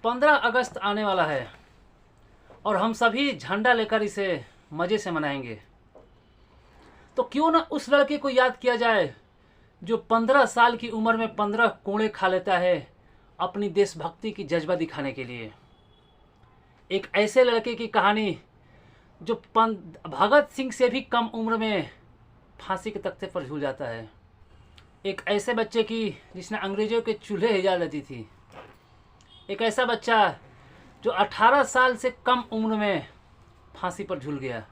15 अगस्त आने वाला है और हम सभी झंडा लेकर इसे मज़े से मनाएंगे। तो क्यों ना उस लड़के को याद किया जाए जो 15 साल की उम्र में 15 कोड़े खा लेता है अपनी देशभक्ति की जज्बा दिखाने के लिए। एक ऐसे लड़के की कहानी जो भगत सिंह से भी कम उम्र में फांसी के तख्ते पर झूल जाता है। एक ऐसे बच्चे की जिसने अंग्रेज़ों के चूल्हे हिला लेती थी। एक ऐसा बच्चा जो 18 साल से कम उम्र में फांसी पर झूल गया।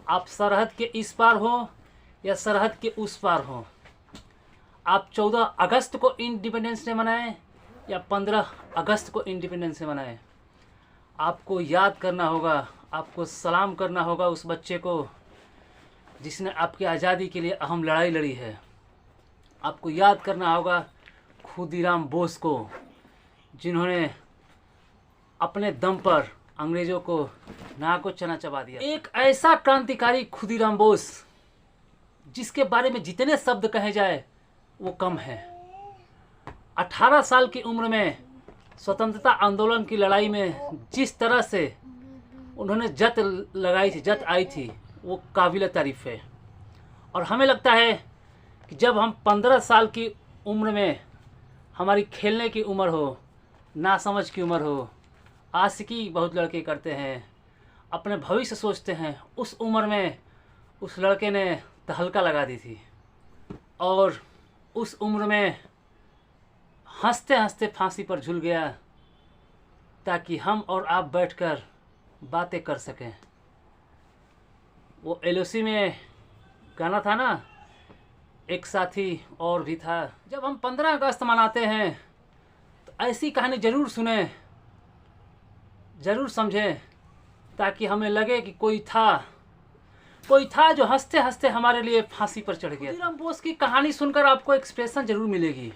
आप सरहद के इस पार हो या सरहद के उस पार हो, आप 14 अगस्त को इंडिपेंडेंस डे मनाएं या 15 अगस्त को इंडिपेंडेंस डे मनाएं, आपको याद करना होगा, आपको सलाम करना होगा उस बच्चे को जिसने आपकी आज़ादी के लिए अहम लड़ाई लड़ी है। आपको याद करना होगा खुदीराम बोस को, जिन्होंने अपने दम पर अंग्रेज़ों को नाक चना चबा दिया। एक ऐसा क्रांतिकारी खुदीराम बोस जिसके बारे में जितने शब्द कहे जाए वो कम है। 18 साल की उम्र में स्वतंत्रता आंदोलन की लड़ाई में जिस तरह से उन्होंने जत लगाई थी, जत आई थी, वो काबिल तारीफ़ है। और हमें लगता है कि जब हम 15 साल की उम्र में हमारी खेलने की उम्र हो, नासमझ की उम्र हो, आशिकी बहुत लड़के करते हैं, अपने भविष्य सोचते हैं, उस उम्र में उस लड़के ने तहलका लगा दी थी और उस उम्र में हंसते हंसते फांसी पर झूल गया ताकि हम और आप बैठकर बातें कर सकें। वो एलओसी में गाना था ना, एक साथी और भी था। जब हम 15 अगस्त मनाते हैं तो ऐसी कहानी ज़रूर सुने, ज़रूर समझें, ताकि हमें लगे कि कोई था जो हंसते हंसते हमारे लिए फांसी पर चढ़ गया। खुदीराम बोस की कहानी सुनकर आपको एक्सप्रेशन ज़रूर मिलेगी,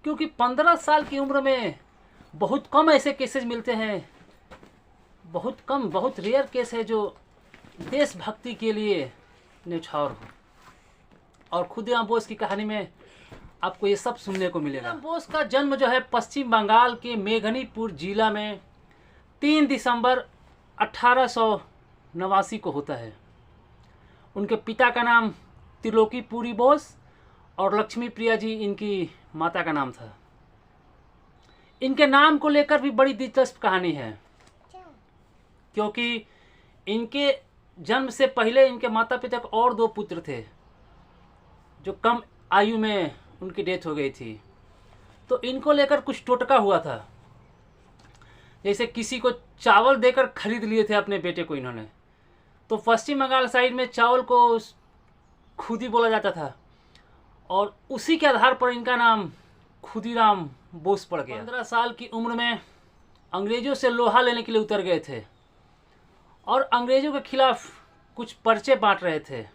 क्योंकि 15 साल की उम्र में बहुत कम ऐसे केसेस मिलते हैं, बहुत कम, बहुत रेयर केस है जो देशभक्ति के लिए न्यौछावर हो। और खुदीराम बोस की कहानी में आपको ये सब सुनने को मिलेगा। खुदीराम बोस का जन्म जो है पश्चिम बंगाल के मेघनीपुर जिला में 3 दिसंबर 1889 को होता है। उनके पिता का नाम त्रिलोकी पुरी बोस और लक्ष्मी प्रिया जी इनकी माता का नाम था। इनके नाम को लेकर भी बड़ी दिलचस्प कहानी है, क्योंकि इनके जन्म से पहले इनके माता पिता को और 2 पुत्र थे जो कम आयु में उनकी डेथ हो गई थी। तो इनको लेकर कुछ टोटका हुआ था, जैसे किसी को चावल देकर खरीद लिए थे अपने बेटे को इन्होंने। तो पश्चिम बंगाल साइड में चावल को खुदी बोला जाता था और उसी के आधार पर इनका नाम खुदीराम बोस पड़ गया। 15 साल की उम्र में अंग्रेज़ों से लोहा लेने के लिए उतर गए थे और अंग्रेज़ों के खिलाफ कुछ पर्चे बांट रहे थे।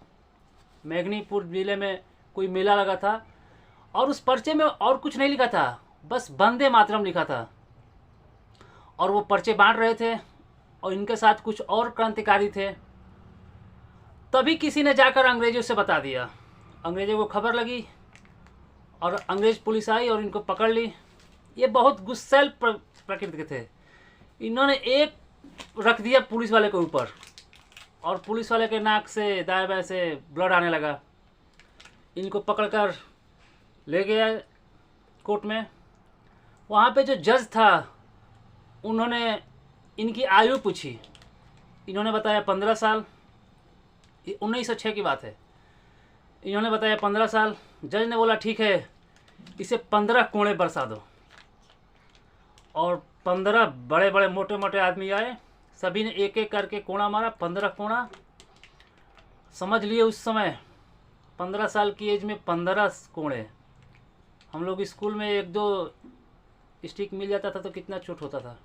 मेघनीपुर जिले में कोई मेला लगा था और उस पर्चे में और कुछ नहीं लिखा था, बस वंदे मातरम लिखा था। और वो पर्चे बांट रहे थे और इनके साथ कुछ और क्रांतिकारी थे। तभी किसी ने जाकर अंग्रेज़ों से बता दिया। अंग्रेज़ों को खबर लगी और अंग्रेज़ पुलिस आई और इनको पकड़ ली। ये बहुत गुस्सैल प्रकृति के थे। इन्होंने एक रख दिया पुलिस वाले के ऊपर और पुलिस वाले के नाक से दाएं बाएं से ब्लड आने लगा। इनको पकड़कर ले गया कोर्ट में। वहाँ पे जो जज था उन्होंने इनकी आयु पूछी। इन्होंने बताया 15 साल। 1906 की बात है। इन्होंने बताया 15 साल। जज ने बोला ठीक है, इसे 15 कोड़े बरसा दो। और 15 बड़े बड़े मोटे मोटे आदमी आए, सभी ने एक एक करके कोड़ा मारा। 15 कोड़ा। समझ लिए उस समय 15 साल की एज में 15 कोड़े। हम लोग स्कूल में 1-2 स्टिक मिल जाता था तो कितना चोट होता था।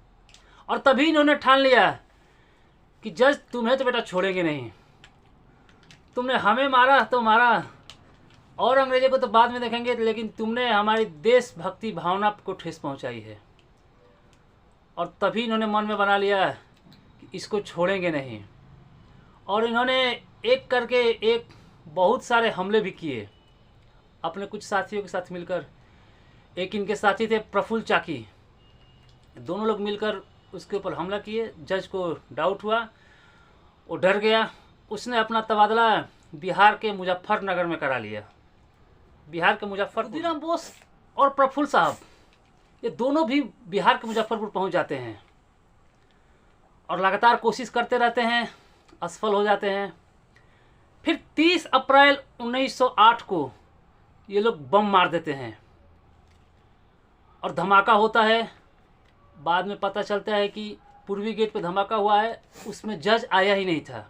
और तभी इन्होंने ठान लिया कि जज तुम्हें तो बेटा छोड़ेंगे नहीं, तुमने हमें मारा तो मारा और अंग्रेज़ों को तो बाद में देखेंगे, लेकिन तुमने हमारी देशभक्ति भावना को ठेस पहुंचाई है। और तभी इन्होंने मन में बना लिया कि इसको छोड़ेंगे नहीं। और इन्होंने एक करके एक बहुत सारे हमले भी किए अपने कुछ साथियों के साथ मिलकर। एक इनके साथी थे प्रफुल्ल चाकी, दोनों लोग मिलकर उसके ऊपर हमला किए। जज को डाउट हुआ, वो डर गया। उसने अपना तबादला बिहार के मुजफ्फरनगर में करा लिया। बिहार के मुजफ्फरपुर। खुदीराम बोस और प्रफुल्ल साहब ये दोनों भी बिहार के मुजफ्फरपुर पहुंच जाते हैं और लगातार कोशिश करते रहते हैं, असफल हो जाते हैं। फिर 30 अप्रैल 1908 को ये लोग बम मार देते हैं और धमाका होता है। बाद में पता चलता है कि पूर्वी गेट पे धमाका हुआ है, उसमें जज आया ही नहीं था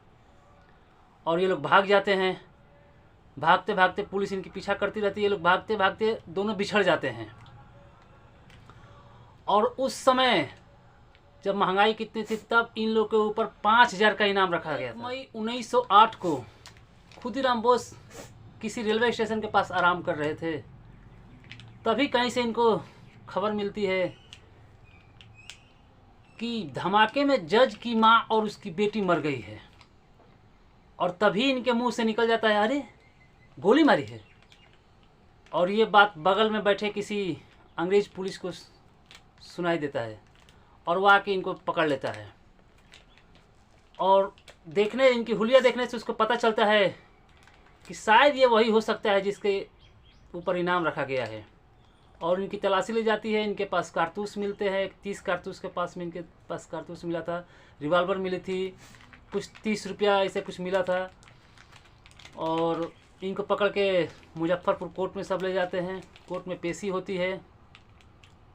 और ये लोग भाग जाते हैं। भागते भागते पुलिस इनकी पीछा करती रहती है, ये लोग भागते भागते दोनों बिछड़ जाते हैं। और उस समय जब महंगाई कितनी थी तब इन लोगों के ऊपर 5000 का इनाम रखा गया था। मई 1908 को खुदीराम बोस किसी रेलवे स्टेशन के पास आराम कर रहे थे, तभी कहीं से इनको खबर मिलती है कि धमाके में जज की माँ और उसकी बेटी मर गई है। और तभी इनके मुंह से निकल जाता है, अरे गोली मारी है। और ये बात बगल में बैठे किसी अंग्रेज पुलिस को सुनाई देता है और वो आके इनको पकड़ लेता है। और इनकी हुलिया देखने से उसको पता चलता है कि शायद ये वही हो सकता है जिसके ऊपर इनाम रखा गया है। और इनकी तलाशी ली जाती है, इनके पास कारतूस मिलते हैं। 30 कारतूस के पास में इनके पास कारतूस मिला था, रिवॉल्वर मिली थी, कुछ 30 रुपया ऐसे कुछ मिला था। और इनको पकड़ के मुजफ्फरपुर कोर्ट में सब ले जाते हैं। कोर्ट में पेशी होती है।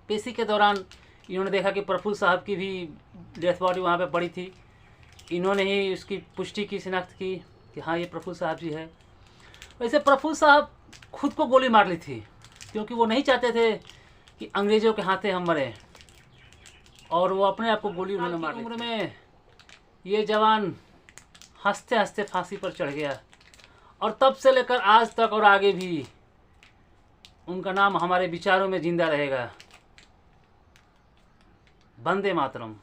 पेशी के दौरान इन्होंने देखा कि प्रफुल्ल साहब की भी डेथ बॉडी वहाँ पे पड़ी थी। इन्होंने ही उसकी पुष्टि की, शिनाख्त की कि हाँ ये प्रफुल्ल साहब जी है। वैसे प्रफुल्ल साहब खुद को गोली मार ली थी क्योंकि वो नहीं चाहते थे कि अंग्रेज़ों के हाथे हम मरें, और वो अपने आप को गोली उन्होंने मार ली। उम्र में ये जवान हंसते हंसते फांसी पर चढ़ गया और तब से लेकर आज तक और आगे भी उनका नाम हमारे विचारों में जिंदा रहेगा। वंदे मातरम।